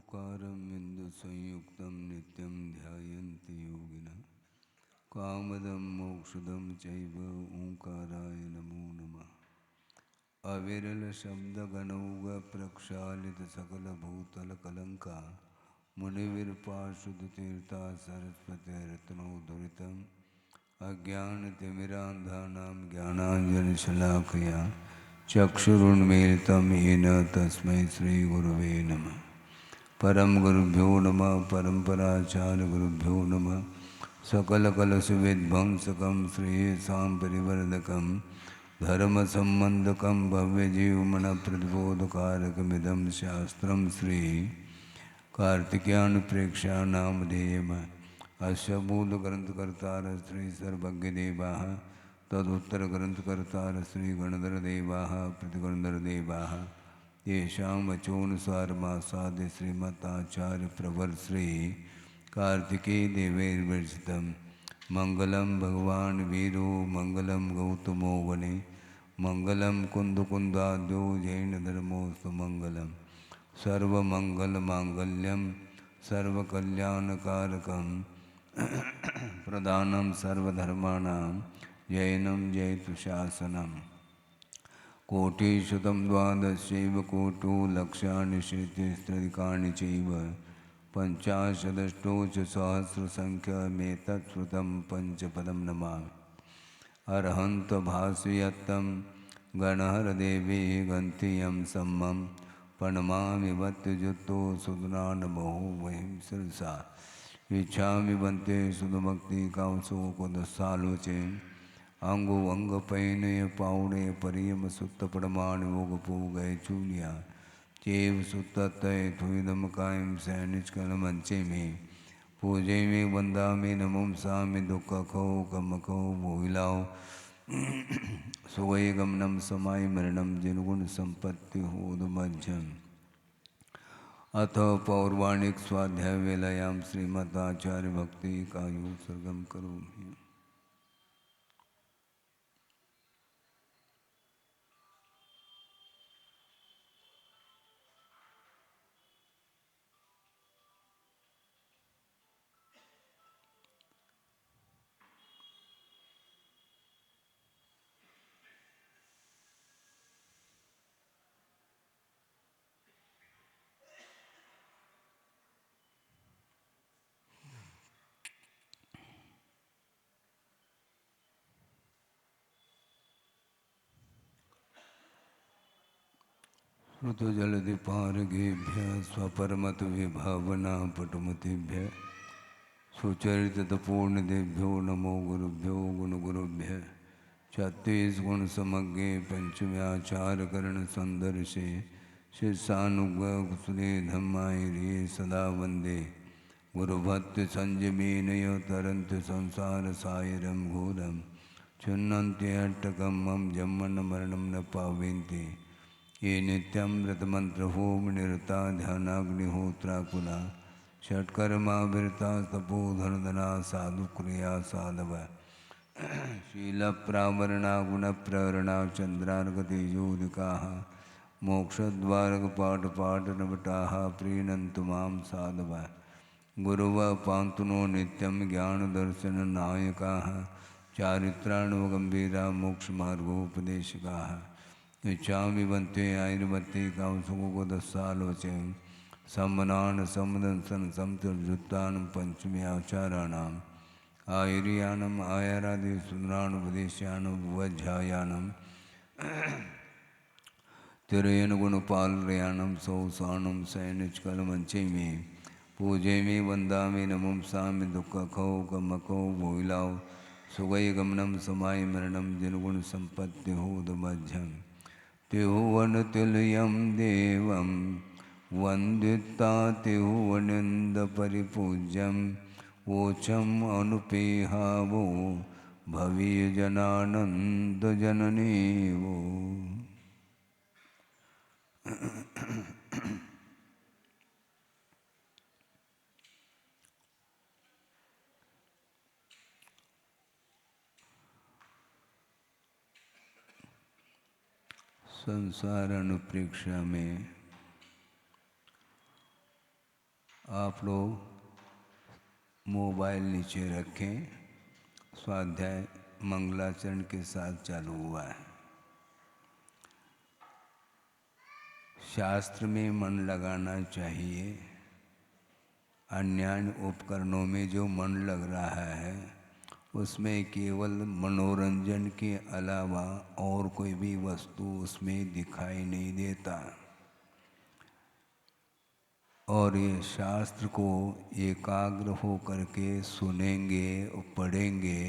ओंकारं बिन्दुसंयुक्तं नित्यं ध्यायन्ति योगिनः कामदं मोक्षदं चैव ओंकाराय नमो नमः। अविरलशब्दगणौघप्रक्षालितसकलभूतलकलङ्का मुनिविर्पार्षदतीर्था सरस्वतीरत्नोद्धृतम् अज्ञानतिमिरान्धानां ज्ञानाञ्जनशलाकया चक्षुरुन्मीलितं येन तस्मै श्रीगुरवे नमः। परम गुरुभ्यो नमः। परम्पराचार्यगुरुभ्यो नमः। सकलकलशविध्वंसकं श्रेयसां परिवर्धकं धर्मसम्बन्धकं भव्यजीवमनप्रतिबोधकारकमिदं शास्त्रं श्री कार्तिकेयानुप्रेक्षानामधेयम् अस्य मूलग्रन्थकर्तारः श्री सर्वज्ञदेवाः तदुत्तरग्रन्थकर्तारः श्री गणधरदेवाः प्रतिगणधरदेवाः येषां वचोनुसारमासाद्य श्रीमताचार्यप्रवर श्री कार्तिकेयदेवैर्विरचितं मङ्गलं भगवान् वीरो मङ्गलं गौतमो वने मङ्गलं कुन्दकुन्दाद्यो जैनधर्मोऽस्तु मङ्गलं सर्वमङ्गलमाङ्गल्यं सर्वकल्याणकारकं प्रधानं सर्वधर्माणां जैनं जयतु शासनम्। कोटिशतं द्वादशैव कोटो लक्षाणि श्रुतिस्त्रिकाणि चैव पञ्चाशदष्टौ च सहस्रसङ्ख्यमेतत् श्रुतं पञ्चपदं नमामि। अरहन्तभासयत्तं गणहरदेवे गन्त्यं सम्मं प्रणमामि भक्तियुक्तो सुदनानमो वयं शिरसा इच्छामि बन्ते सुधभक्तिकांसोपदसालोचे अंगो अंग पैनय पावणे परियम सुत्त पड़माण वोग पूगय चूलिया चेव सुत्तय थुदम कायम सैनिच कल मंचे में पूजे में वंदा में नमोम सा में दुख खो कम खो मोहिलाओ सुगय गमनम समाय मरणम जिनगुण संपत्ति होद मध्यम। अथ पौर्वाणिक स्वाध्याय वेलायाम श्रीमदाचार्य भक्ति कायु सर्गम करोमि। ऋतुजलधिपारगेभ्य स्वपरमत विभावना पटुमतिभ्य सुचरितपूर्णदेभ्यो नमो गुरुभ्यो गुणगुरुभ्य छत्तीसगुण समज्ञे पंचम्याचारकरण संदर्शे शिष्यानुगुसुले धम्मायिरे सदा वंदे गुरुभक्ति संजमेनय तरंत संसार सायरम घोरम छिन्नन्त्यट्टकं मम जन्मन मरणं न पावन्ति ये नित्यमृतमन्त्रहोम निरता ध्यानाग्निहोत्राकुला षट्कर्माविरता तपोधनदना साधुक्रिया साधव शीलप्रावरणा गुणप्रवरणा चन्द्रार्कतेजोदिकाः मोक्षद्वारकपाटपाटनवटाः प्रीणन्तु मां साधव गुरुवः पान्तु नो नित्यं ज्ञानदर्शननायकाः चारित्राणवगम्भीरा मोक्षमार्गोपदेशकाः इच्छामि बन्ते आयुर्वत्ते कांसुकोदस्सालोचे सम्मनान सम्मदंसन समतर्जुत्तान पंचम्याचाराणाम् आयुर्यानम् आयारादि सुंदरानुपदेश्यानं वज्झायानं तिरयन गुणपालयानं सौसानं सैनिचकलमंचे में पूजे में वंदा में नमं सामि दुःखखौ कमखौ भोइलाओ सुगय गमनम समाय मरणम जिनगुण संपत्ति होदमध्यम तिहुवनतुल्यं देवं वन्दिता तिहुवनन्दपरिपूज्यं वोचम् अनुपेहावो भवीयजनानन्दजननीवो। संसार अनुप्रेक्षा में आप लोग मोबाइल नीचे रखें। स्वाध्याय मंगलाचरण के साथ चालू हुआ है। शास्त्र में मन लगाना चाहिए। अन्य उपकरणों में जो मन लग रहा है उसमें केवल मनोरंजन के अलावा और कोई भी वस्तु उसमें दिखाई नहीं देता। और ये शास्त्र को एकाग्र हो करके सुनेंगे और पढ़ेंगे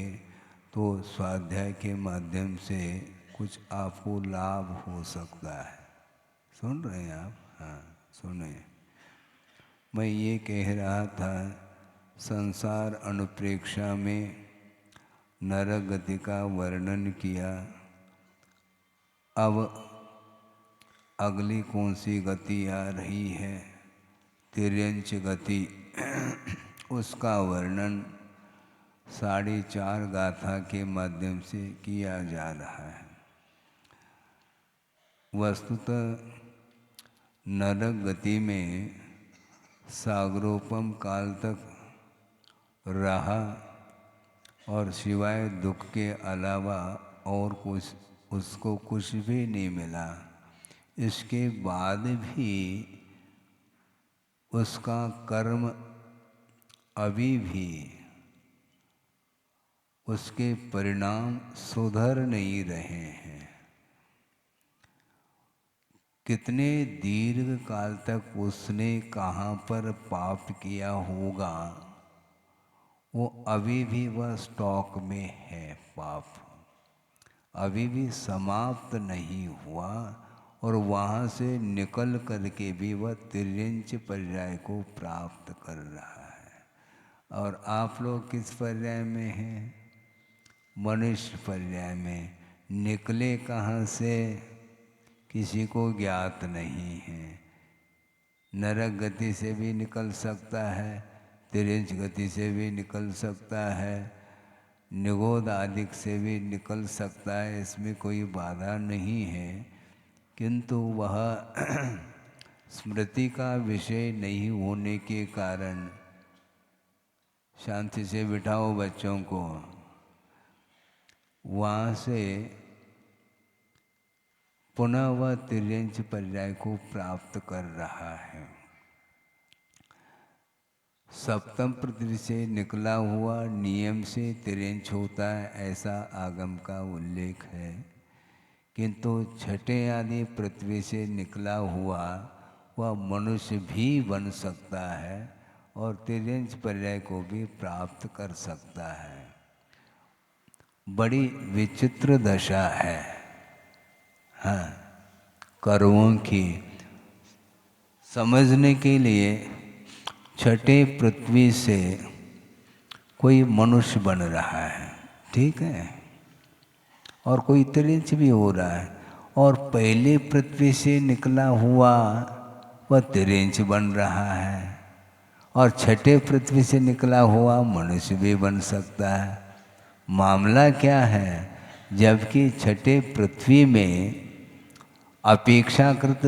तो स्वाध्याय के माध्यम से कुछ आपको लाभ हो सकता है। सुन रहे हैं आप? हाँ सुने। मैं ये कह रहा था, संसार अनुप्रेक्षा में नरक गति का वर्णन किया। अब अगली कौन सी गति आ रही है? तिर्यंच गति। उसका वर्णन 4.5 गाथा के माध्यम से किया जा रहा है। वस्तुतः नरक गति में सागरोपम काल तक रहा और सिवाय दुख के अलावा और कुछ उसको कुछ भी नहीं मिला। इसके बाद भी उसका कर्म अभी भी उसके परिणाम सुधर नहीं रहे हैं। कितने दीर्घ काल तक उसने कहाँ पर पाप किया होगा, वो अभी भी वह स्टॉक में है। पाप अभी भी समाप्त नहीं हुआ और वहाँ से निकल करके भी वह तिर्यंच पर्याय को प्राप्त कर रहा है। और आप लोग किस पर्याय में हैं? मनुष्य पर्याय में। निकले कहाँ से किसी को ज्ञात नहीं है। नरक गति से भी निकल सकता है, तिर्यंच गति से भी निकल सकता है, निगोद आदिक से भी निकल सकता है, इसमें कोई बाधा नहीं है। किंतु वह स्मृति का विषय नहीं होने के कारण, शांति से बिठाओ बच्चों को, वहाँ से पुनः वह तिर्यंच पर्याय को प्राप्त कर रहा है। सप्तम पृथ्वी से निकला हुआ नियम से तिर्यंच होता है, ऐसा आगम का उल्लेख है। किंतु छठे आदि पृथ्वी से निकला हुआ वह मनुष्य भी बन सकता है और तिर्यंच पर्याय को भी प्राप्त कर सकता है। बड़ी विचित्र दशा है हाँ कर्मों की। समझने के लिए छठे पृथ्वी से कोई मनुष्य बन रहा है, ठीक है, और कोई तिर्यंच भी हो रहा है, और पहले पृथ्वी से निकला हुआ वह तिर्यंच बन रहा है, और छठे पृथ्वी से निकला हुआ मनुष्य भी बन सकता है। मामला क्या है? जबकि छठे पृथ्वी में अपेक्षाकृत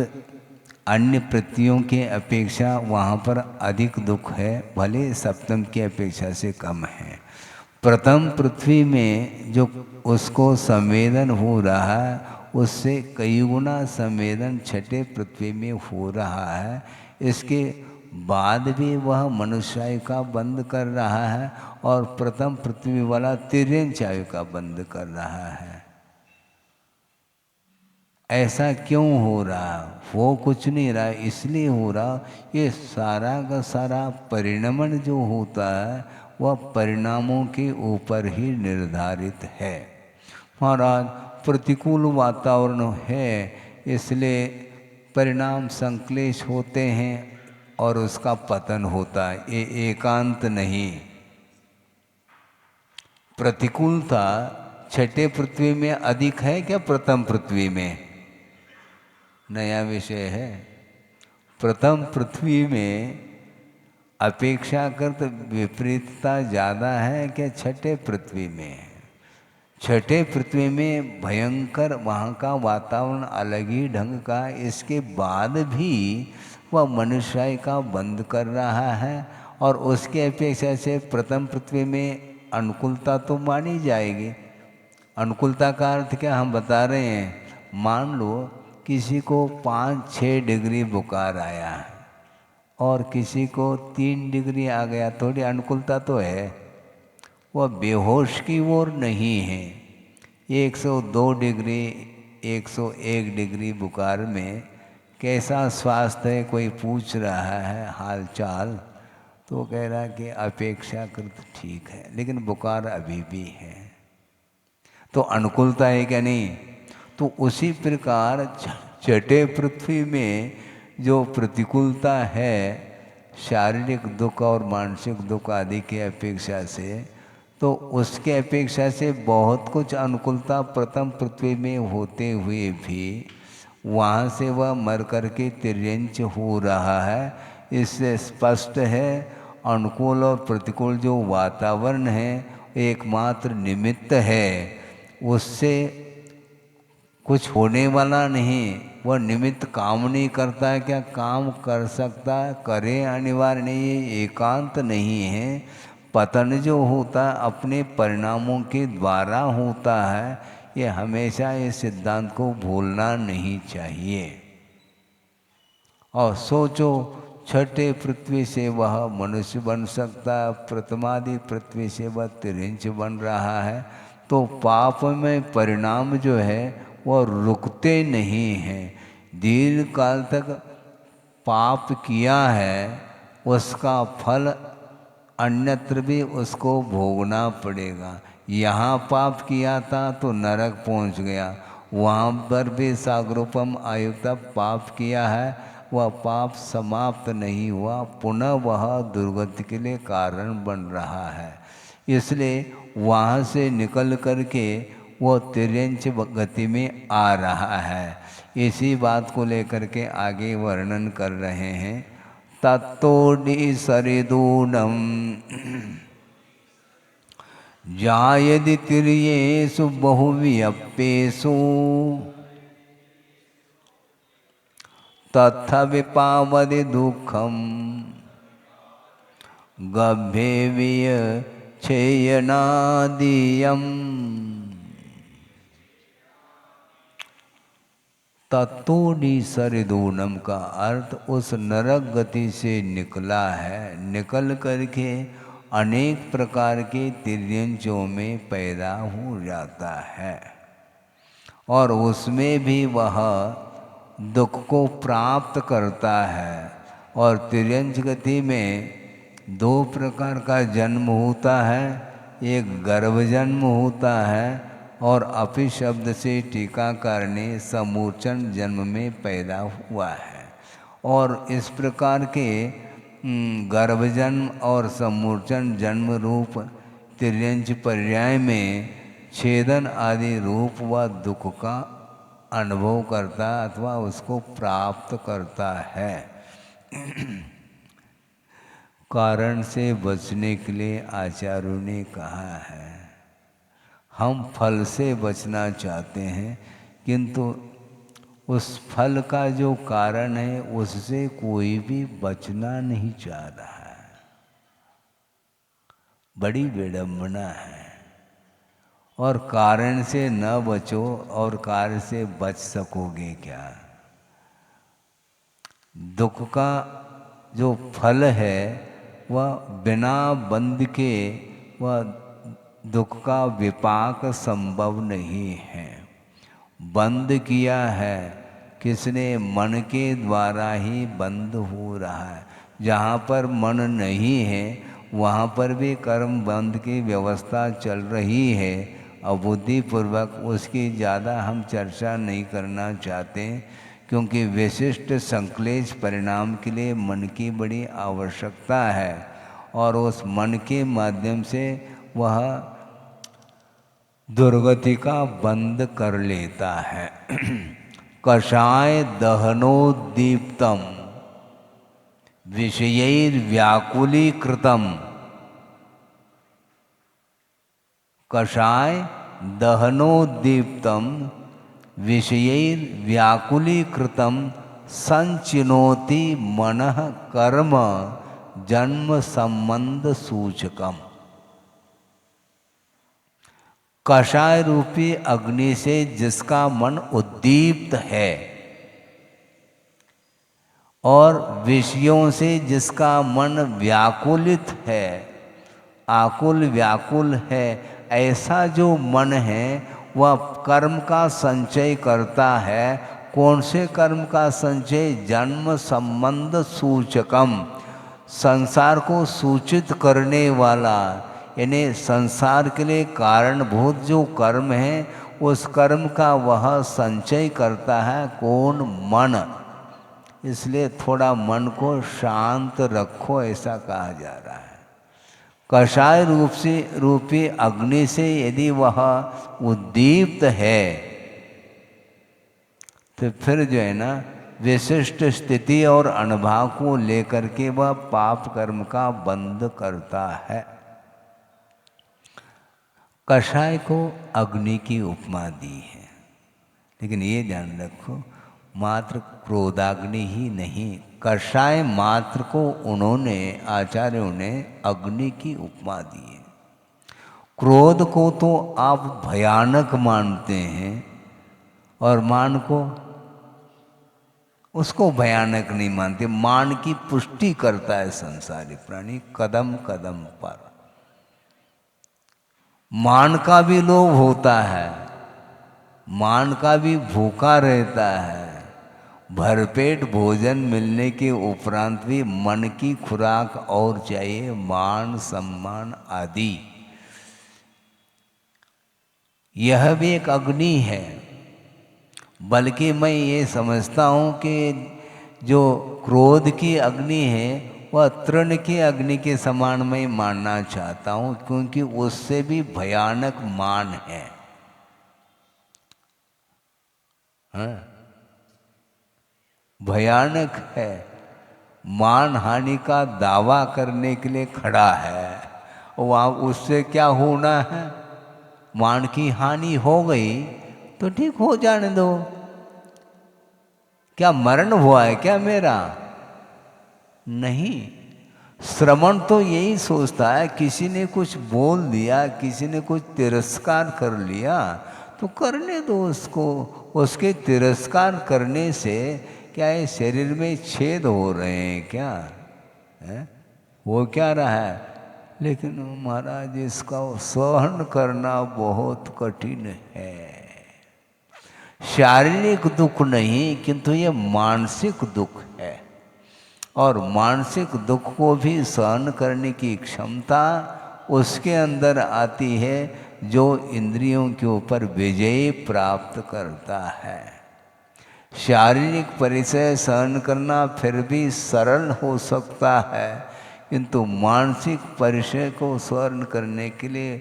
अन्य पृथ्वियों के अपेक्षा वहाँ पर अधिक दुख है, भले सप्तम की अपेक्षा से कम है। प्रथम पृथ्वी में जो उसको संवेदन हो रहा है उससे कई गुना संवेदन छठे पृथ्वी में हो रहा है। इसके बाद भी वह मनुष्यायु का बंद कर रहा है और प्रथम पृथ्वी वाला तिर्यंच आयु का बंद कर रहा है। ऐसा क्यों हो रहा? वो कुछ नहीं रहा, इसलिए हो रहा ये सारा का सारा परिणमन जो होता है वह परिणामों के ऊपर ही निर्धारित है। महाराज प्रतिकूल वातावरण है इसलिए परिणाम संक्लेश होते हैं और उसका पतन होता है, ये एकांत नहीं। प्रतिकूलता छठे पृथ्वी में अधिक है क्या प्रथम पृथ्वी में? नया विषय है। प्रथम पृथ्वी में अपेक्षाकृत विपरीतता ज़्यादा है क्या छठे पृथ्वी में? छठे पृथ्वी में भयंकर वहाँ का वातावरण अलग ही ढंग का, इसके बाद भी वह मनुष्य का बंद कर रहा है, और उसके अपेक्षा से प्रथम पृथ्वी में अनुकूलता तो मानी जाएगी। अनुकूलता का अर्थ क्या हम बता रहे हैं, मान लो किसी को 5-6 डिग्री बुखार आया है और किसी को 3 डिग्री आ गया, थोड़ी अनुकूलता तो है। वह बेहोश की ओर नहीं है। 102 डिग्री 101 डिग्री बुखार में कैसा स्वास्थ्य है कोई पूछ रहा है हाल चाल, तो कह रहा कि अपेक्षाकृत ठीक है, लेकिन बुखार अभी भी है। तो अनुकूलता है क्या नहीं। तो उसी प्रकार छठे पृथ्वी में जो प्रतिकूलता है शारीरिक दुख और मानसिक दुख आदि की अपेक्षा से, तो उसके अपेक्षा से बहुत कुछ अनुकूलता प्रथम पृथ्वी में होते हुए भी वहाँ से वह मर कर के तिर्यंच हो रहा है। इससे स्पष्ट है अनुकूल और प्रतिकूल जो वातावरण है एकमात्र निमित्त है, उससे कुछ होने वाला नहीं। वह निमित्त काम नहीं करता है, क्या काम कर सकता है, करे, अनिवार्य नहीं, ये एकांत नहीं है। पतन जो होता है अपने परिणामों के द्वारा होता है, ये हमेशा इस सिद्धांत को भूलना नहीं चाहिए। और सोचो छठे पृथ्वी से वह मनुष्य बन सकता है, प्रथमादि पृथ्वी से वह तिरिंच बन रहा है, तो पाप में परिणाम जो है वह रुकते नहीं हैं। दीर्घ काल तक पाप किया है उसका फल अन्यत्र भी उसको भोगना पड़ेगा। यहाँ पाप किया था तो नरक पहुँच गया, वहाँ पर भी सागरोपम आयुक्ता पाप किया है, वह पाप समाप्त नहीं हुआ, पुनः वह दुर्गति के लिए कारण बन रहा है। इसलिए वहाँ से निकल करके वो तिर्यंच गति में आ रहा है। इसी बात को लेकर के आगे वर्णन कर रहे हैं। तत्तोडि सरिदूनम जायदि तिर्येषु बहुव्यप्येषु तथा विपावदि दुःखम गभ्येविय छेयनादियम। तत्तोडि सरिदूनम का अर्थ उस नरक गति से निकला है, निकल करके अनेक प्रकार के तिर्यंचों में पैदा हो जाता है, और उसमें भी वह दुख को प्राप्त करता है। और तिर्यंच गति में 2 प्रकार का जन्म होता है, एक गर्भ जन्म होता है और अपि शब्द से टीकाकार ने समूर्छन जन्म में पैदा हुआ है। और इस प्रकार के गर्भ जन्म और समूर्छन जन्म रूप तिर्यंच पर्याय में छेदन आदि रूप व दुख का अनुभव करता अथवा उसको प्राप्त करता है। कारण से बचने के लिए आचार्यों ने कहा है, हम फल से बचना चाहते हैं, किंतु उस फल का जो कारण है उससे कोई भी बचना नहीं चाह रहा है। बड़ी विडंबना है। और कारण से न बचो और कार्य से बच सकोगे क्या। दुख का जो फल है वह बिना बंध के वह दुख का विपाक संभव नहीं है। बंद किया है किसने, मन के द्वारा ही बंद हो रहा है। जहाँ पर मन नहीं है वहाँ पर भी कर्म बंद की व्यवस्था चल रही है। अबुद्धिपूर्वक उसकी ज़्यादा हम चर्चा नहीं करना चाहते, क्योंकि विशिष्ट संक्लेश परिणाम के लिए मन की बड़ी आवश्यकता है, और उस मन के माध्यम से वह दुर्गति का बंद कर लेता है। कषाय दहनोद्दीप्तम विषयैर्व्याकुलीकृतम। कषाय दहनोद्दीप्तम विषयैर्व्याकुलीकृतम संचिनोति मनः कर्म जन्म संबंध सूचकम। कषाय रूपी अग्नि से जिसका मन उद्दीप्त है और विषयों से जिसका मन व्याकुलित है, आकुल व्याकुल है, ऐसा जो मन है वह कर्म का संचय करता है। कौन से कर्म का संचय? जन्म संबंध सूचकम, संसार को सूचित करने वाला, यानी संसार के लिए कारणभूत जो कर्म है उस कर्म का वह संचय करता है। कौन? मन। इसलिए थोड़ा मन को शांत रखो, ऐसा कहा जा रहा है। कषाय रूपी अग्नि से यदि वह उद्दीप्त है तो फिर जो है ना विशिष्ट स्थिति और अनुभव को लेकर के वह पाप कर्म का बंध करता है। कषाय को अग्नि की उपमा दी है, लेकिन ये ध्यान रखो मात्र क्रोधाग्नि ही नहीं, कषाय मात्र को उन्होंने, आचार्यों ने अग्नि की उपमा दी है। क्रोध को तो आप भयानक मानते हैं और मान को उसको भयानक नहीं मानते। मान की पुष्टि करता है संसारी प्राणी कदम कदम पर। मान का भी लोभ होता है, मान का भी भूखा रहता है। भरपेट भोजन मिलने के उपरांत भी मन की खुराक और चाहिए, मान सम्मान आदि। यह भी एक अग्नि है। बल्कि मैं ये समझता हूँ कि जो क्रोध की अग्नि है वह तृण की अग्नि के समान मैं मानना चाहता हूँ, क्योंकि उससे भी भयानक मान है। हाँ? भयानक है। मान हानि का दावा करने के लिए खड़ा है, वहाँ उससे क्या होना है? मान की हानि हो गई तो ठीक, हो जाने दो। क्या मरण हुआ है क्या मेरा? नहीं। श्रवण तो यही सोचता है, किसी ने कुछ बोल दिया, किसी ने कुछ तिरस्कार कर लिया तो करने दो उसको। उसके तिरस्कार करने से क्या है, शरीर में छेद हो रहे हैं क्या है? वो क्या रहा है? लेकिन महाराज इसका सहन करना बहुत कठिन है। शारीरिक दुख नहीं, किंतु ये मानसिक दुख है। और मानसिक दुख को भी सहन करने की क्षमता उसके अंदर आती है जो इंद्रियों के ऊपर विजय प्राप्त करता है। शारीरिक परिचय सहन करना फिर भी सरल हो सकता है, किंतु मानसिक परिचय को सहन करने के लिए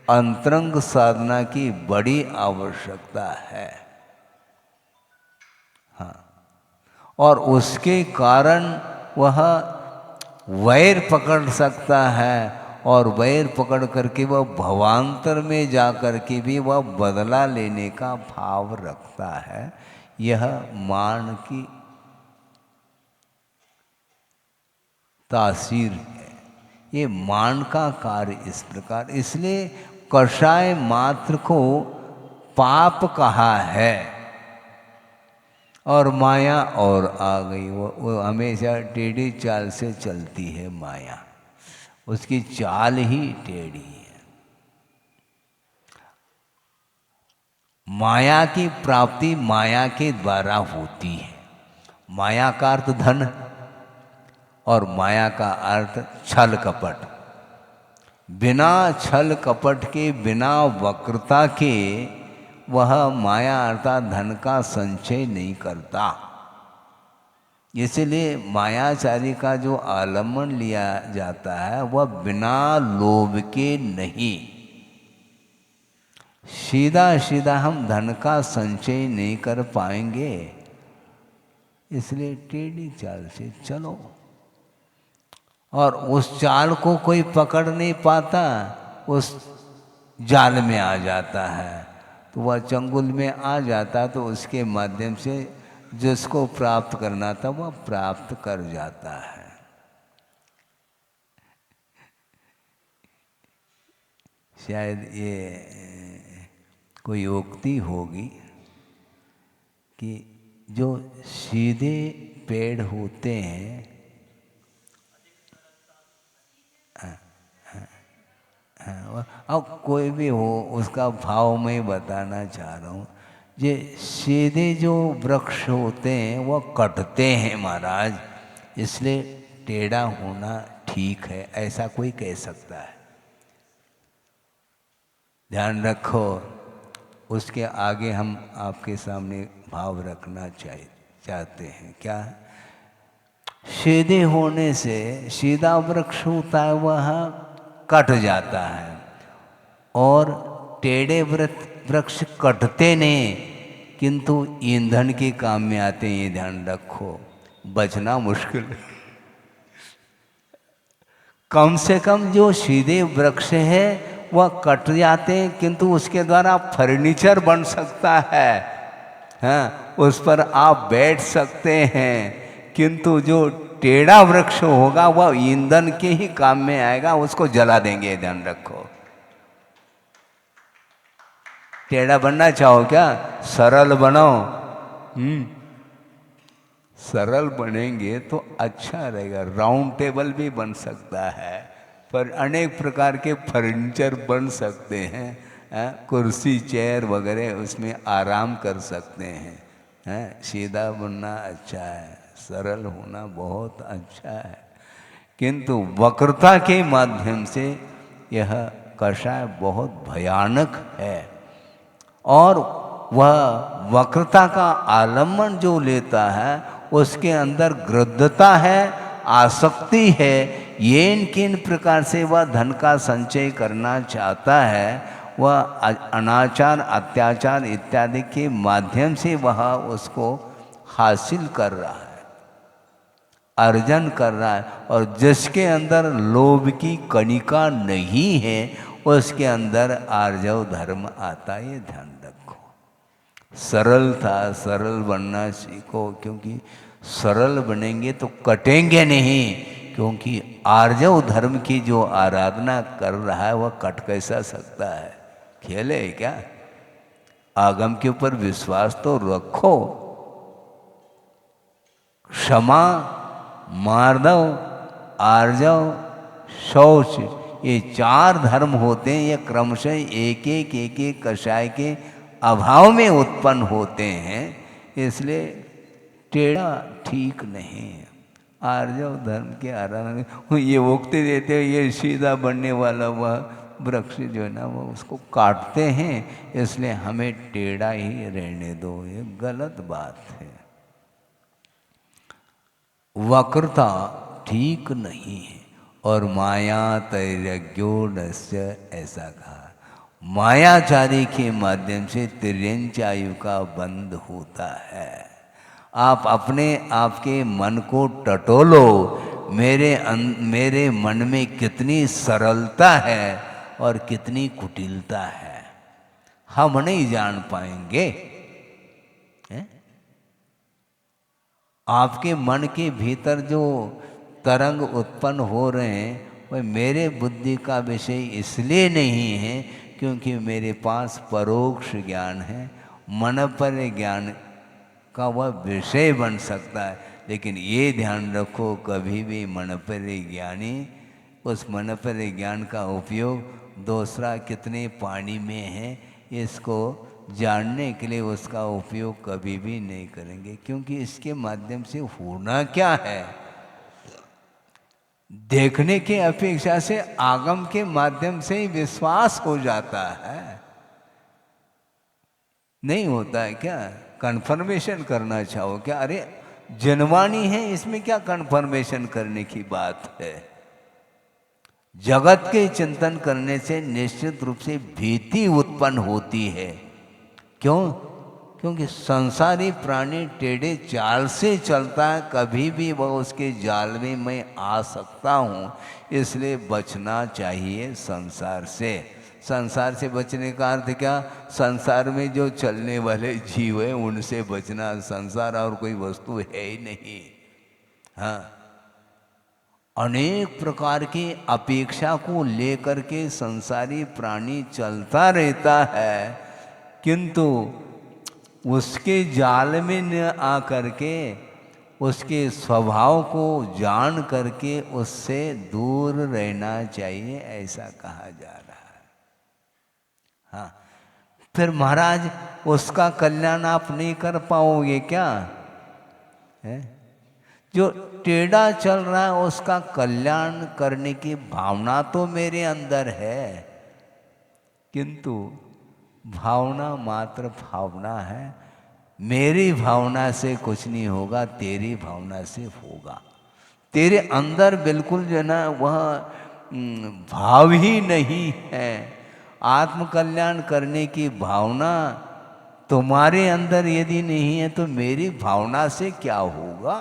अंतरंग साधना की बड़ी आवश्यकता है। हाँ, और उसके कारण वह वैर पकड़ सकता है, और वैर पकड़ करके वह भवांतर में जा कर के भी वह बदला लेने का भाव रखता है। यह मान की तासीर है, ये मान का कार्य इस प्रकार। इसलिए कषाय मात्र को पाप कहा है। और माया और आ गई, वो हमेशा टेढ़ी चाल से चलती है माया, उसकी चाल ही टेढ़ी है। माया की प्राप्ति माया के द्वारा होती है। माया का अर्थ धन और माया का अर्थ छल कपट। बिना छल कपट के, बिना वक्रता के वह माया अर्थात धन का संचय नहीं करता। इसलिए मायाचारी का जो आलम्बन लिया जाता है वह बिना लोभ के नहीं। सीधा सीधा हम धन का संचय नहीं कर पाएंगे, इसलिए टेढ़ी चाल से चलो। और उस चाल को कोई पकड़ नहीं पाता, उस जाल में आ जाता है। तो वह चंगुल में आ जाता तो उसके माध्यम से जिसको प्राप्त करना था वह प्राप्त कर जाता है। शायद ये कोई उक्ति होगी कि जो सीधे पेड़ होते हैं, अब कोई भी हो उसका भाव मैं बताना चाह रहा हूँ। ये सीधे जो वृक्ष होते हैं वह कटते हैं महाराज, इसलिए टेढ़ा होना ठीक है, ऐसा कोई कह सकता है। ध्यान रखो, उसके आगे हम आपके सामने भाव रखना चाहते हैं। क्या? सीधे होने से सीधा वृक्ष होता है वह कट जाता है, और टेढ़े वृक्ष कटते नहीं किंतु ईंधन के काम में आते हैं। ये ध्यान रखो, बचना मुश्किल है। कम से कम जो सीधे वृक्ष है वह कट जाते हैं किंतु उसके द्वारा फर्नीचर बन सकता है, हाँ, उस पर आप बैठ सकते हैं। किंतु जो टेढ़ा वृक्ष होगा वह ईंधन के ही काम में आएगा, उसको जला देंगे। ध्यान रखो। टेढ़ा बनना चाहो क्या? सरल बनो। सरल बनेंगे तो अच्छा रहेगा। राउंड टेबल भी बन सकता है, पर अनेक प्रकार के फर्नीचर बन सकते हैं। कुर्सी चेयर वगैरह उसमें आराम कर सकते हैं। सीधा बनना अच्छा है, सरल होना बहुत अच्छा है, किंतु वक्रता के माध्यम से यह कषाय बहुत भयानक है। और वह वक्रता का आलम्बन जो लेता है उसके अंदर गृद्धता है, आसक्ति है। ये किन प्रकार से वह धन का संचय करना चाहता है, वह अनाचार अत्याचार इत्यादि के माध्यम से वह उसको हासिल कर रहा है, अर्जन कर रहा है। और जिसके अंदर लोभ की कणिका नहीं है उसके अंदर आर्जव धर्म आता है। ये ध्यान रखो। सरल था, सरल बनना सीखो, क्योंकि सरल बनेंगे तो कटेंगे नहीं। क्योंकि आर्जव धर्म की जो आराधना कर रहा है वह कट कैसा सकता है? खेल है क्या? आगम के ऊपर विश्वास तो रखो। क्षमा, मार्दव, आर्जव, शौच, ये चार धर्म होते हैं। ये क्रमशः एक एक कषाय के अभाव में उत्पन्न होते हैं, इसलिए टेढ़ा ठीक नहीं है। आर्जव धर्म के आराधना ये उक्ति देते हैं, ये सीधा बनने वाला वह वृक्ष जो है ना वो उसको काटते हैं, इसलिए हमें टेढ़ा ही रहने दो। ये गलत बात है। वक्रता ठीक नहीं है। और माया तैर्यज्ञोडस्य ऐसा कहा, मायाचारी के माध्यम से तिर्यंचायु का बंध होता है। आप अपने आपके मन को टटोलो, मेरे मन में कितनी सरलता है और कितनी कुटिलता है, हम नहीं जान पाएंगे। आपके मन के भीतर जो तरंग उत्पन्न हो रहे हैं वह मेरे बुद्धि का विषय इसलिए नहीं है क्योंकि मेरे पास परोक्ष ज्ञान है। मन पर ज्ञान का वह विषय बन सकता है, लेकिन ये ध्यान रखो कभी भी मन पर ज्ञानी उस मन पर ज्ञान का उपयोग दूसरा कितने पानी में है इसको जानने के लिए उसका उपयोग कभी भी नहीं करेंगे, क्योंकि इसके माध्यम से होना क्या है? देखने की अपेक्षा से आगम के माध्यम से ही विश्वास हो जाता है। नहीं होता है क्या? कन्फर्मेशन करना चाहो क्या? अरे जनवाणी है, इसमें क्या कन्फर्मेशन करने की बात है? जगत के चिंतन करने से निश्चित रूप से भीति उत्पन्न होती है। क्यों? क्योंकि संसारी प्राणी टेढ़े चाल से चलता है, कभी भी वह उसके जाल में मैं आ सकता हूँ, इसलिए बचना चाहिए संसार से। संसार से बचने का अर्थ क्या? संसार में जो चलने वाले जीव है उनसे बचना। संसार और कोई वस्तु है ही नहीं। हाँ, अनेक प्रकार की अपेक्षा को लेकर के संसारी प्राणी चलता रहता है, किंतु उसके जाल में न आकर के उसके स्वभाव को जान करके उससे दूर रहना चाहिए, ऐसा कहा जा रहा है। हाँ, फिर महाराज उसका कल्याण आप नहीं कर पाओगे क्या? है जो टेढ़ा चल रहा है उसका कल्याण करने की भावना तो मेरे अंदर है, किंतु भावना मात्र भावना है। मेरी भावना से कुछ नहीं होगा, तेरी भावना से होगा। तेरे अंदर बिल्कुल जो है ना वह भाव ही नहीं है। आत्म कल्याण करने की भावना तुम्हारे अंदर यदि नहीं है तो मेरी भावना से क्या होगा?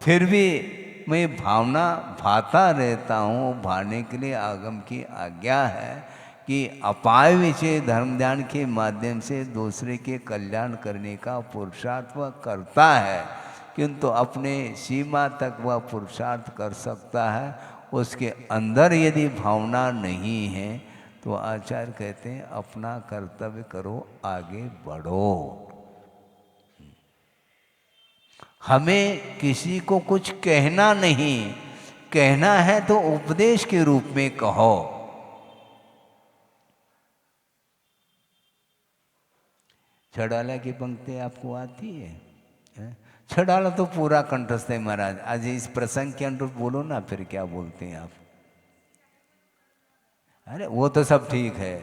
फिर भी मैं भावना भाता रहता हूँ। भाने के लिए आगम की आज्ञा है कि अपाय विषय धर्म ध्यान के माध्यम से दूसरे के कल्याण करने का पुरुषार्थ वह करता है, किंतु अपने सीमा तक वह पुरुषार्थ कर सकता है। उसके अंदर यदि भावना नहीं है तो आचार्य कहते हैं अपना कर्तव्य करो, आगे बढ़ो। हमें किसी को कुछ कहना नहीं, कहना है तो उपदेश के रूप में कहो। छड़ाला की पंक्ति आपको आती है? छड़ाला तो पूरा कंठस्थ है महाराज। आज इस प्रसंग के अनुरूप बोलो ना, फिर क्या बोलते हैं आप? अरे वो तो सब ठीक है,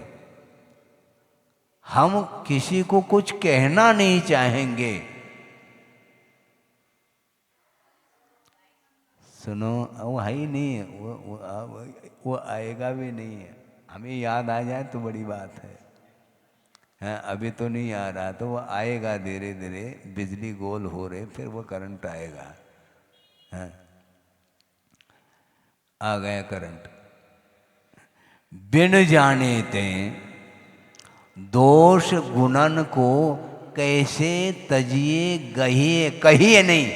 हम किसी को कुछ कहना नहीं चाहेंगे। सुनो, वो है ही नहीं, वो आएगा भी नहीं है। हमें याद आ जाए तो बड़ी बात है। हाँ, अभी तो नहीं आ रहा, तो वो आएगा धीरे धीरे। बिजली गोल हो रहे, फिर वो करंट आएगा। हाँ, आ गया करंट। बिन जाने ते दोष गुणन को कैसे तजिए गहिए, कहिए नहीं।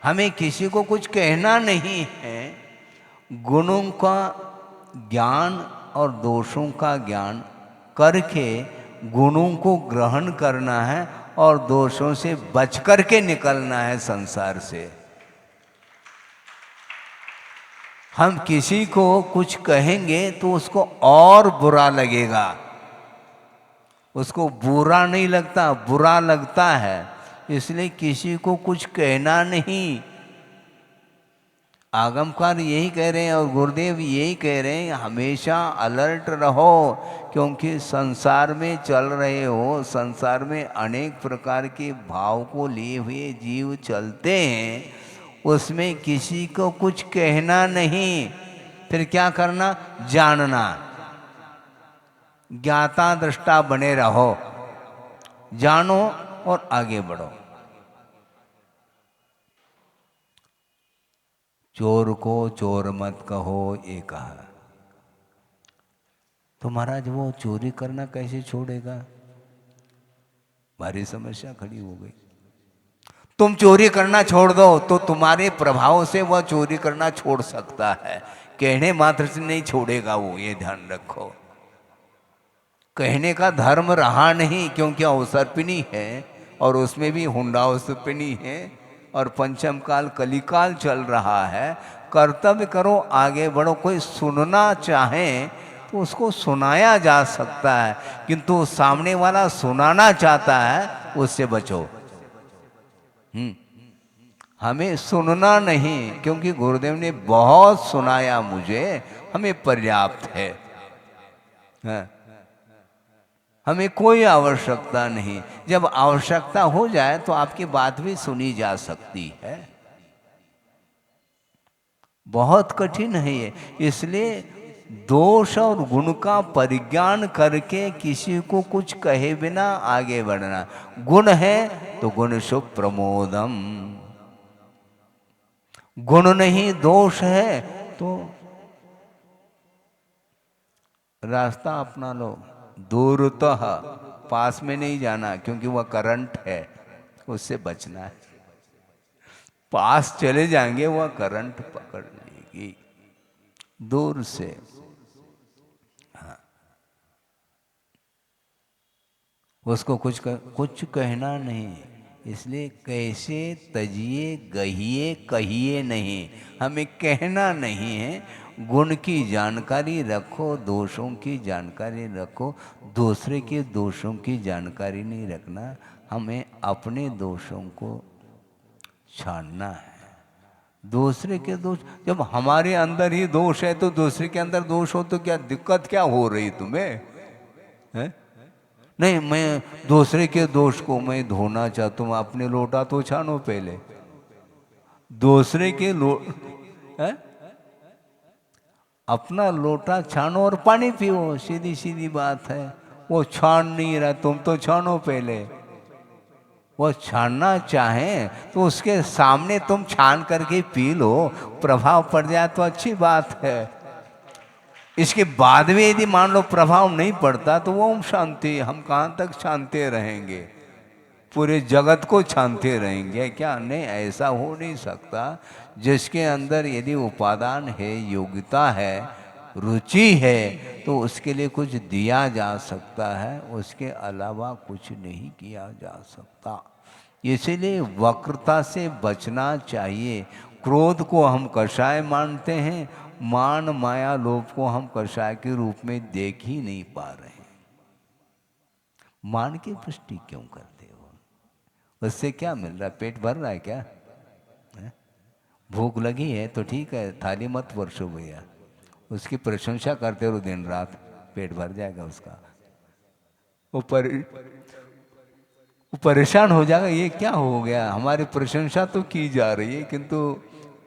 हमें किसी को कुछ कहना नहीं है। गुणों का ज्ञान और दोषों का ज्ञान करके गुणों को ग्रहण करना है और दोषों से बच करके निकलना है संसार से। हम किसी को कुछ कहेंगे तो उसको और बुरा लगेगा। उसको बुरा नहीं लगता, बुरा लगता है। इसलिए किसी को कुछ कहना नहीं। आगमकार यही कह रहे हैं और गुरुदेव यही कह रहे हैं, हमेशा अलर्ट रहो, क्योंकि संसार में चल रहे हो। संसार में अनेक प्रकार के भाव को लिए हुए जीव चलते हैं, उसमें किसी को कुछ कहना नहीं। फिर क्या करना? जानना, ज्ञाता दृष्टा बने रहो, जानो और आगे बढ़ो। चोर को चोर मत कहो, ये कहा। तो महाराज वो चोरी करना कैसे छोड़ेगा? भारी समस्या खड़ी हो गई। तुम चोरी करना छोड़ दो तो तुम्हारे प्रभाव से वह चोरी करना छोड़ सकता है, कहने मात्र से नहीं छोड़ेगा वो, ये ध्यान रखो। कहने का धर्म रहा नहीं, क्योंकि अवसर्पिणी है और उसमें भी हुंडावसर्पिणी है और पंचम काल कलिकाल चल रहा है। कर्तव्य करो, आगे बढ़ो। कोई सुनना चाहे तो उसको सुनाया जा सकता है, किंतु सामने वाला सुनाना चाहता है, उससे बचो। हमें सुनना नहीं, क्योंकि गुरुदेव ने बहुत सुनाया मुझे, हमें पर्याप्त है। हमें कोई आवश्यकता नहीं। जब आवश्यकता हो जाए तो आपकी बात भी सुनी जा सकती है। बहुत कठिन है ये। इसलिए दोष और गुण का परिज्ञान करके किसी को कुछ कहे बिना आगे बढ़ना। गुण है तो गुण शुभ प्रमोदम, गुण नहीं दोष है तो रास्ता अपना लो, दूरतः, पास में नहीं जाना क्योंकि वह करंट है, उससे बचना है। पास चले जाएंगे वह करंट पकड़ लेगी, दूर से। उसको कुछ कहना नहीं, इसलिए कैसे तजिए गहिए कहिए नहीं, हमें कहना नहीं है। गुण की जानकारी रखो, दोषों की जानकारी रखो, दूसरे के दोषों की जानकारी नहीं रखना, हमें अपने दोषों को छानना है। दूसरे के दोष, जब हमारे अंदर ही दोष है तो दूसरे के अंदर दोष हो तो क्या दिक्कत क्या हो रही तुम्हें, है? नहीं, मैं दूसरे के दोष को मैं धोना चाहता हूँ, अपने लोटा तो छानो पहले। दूसरे के है? अपना लोटा छानो और पानी पियो, सीधी सीधी बात है। वो छान नहीं रहा, तुम तो छानो पहले। वो छानना चाहे तो उसके सामने तुम छान करके पी लो, प्रभाव पड़ जाए तो अच्छी बात है। इसके बाद में यदि मान लो प्रभाव नहीं पड़ता तो वो ओम शांति, हम कहाँ तक छानते रहेंगे, पूरे जगत को छानते रहेंगे क्या? नहीं, ऐसा हो नहीं सकता। जिसके अंदर यदि उपादान है, योग्यता है, रुचि है, तो उसके लिए कुछ दिया जा सकता है, उसके अलावा कुछ नहीं किया जा सकता। इसीलिए वक्रता से बचना चाहिए। क्रोध को हम कषाय मानते हैं, मान माया लोभ को हम कषाय के रूप में देख ही नहीं पा रहे हैं। मान की पुष्टि क्यों करते हो? उससे क्या मिल रहा है? पेट भर रहा है क्या? है? भूख लगी है तो ठीक है, थाली मत परसो भैया, उसकी प्रशंसा करते रहो दिन रात, पेट भर जाएगा उसका। वो परेशान हो जाएगा, ये क्या हो गया, हमारी प्रशंसा तो की जा रही है किंतु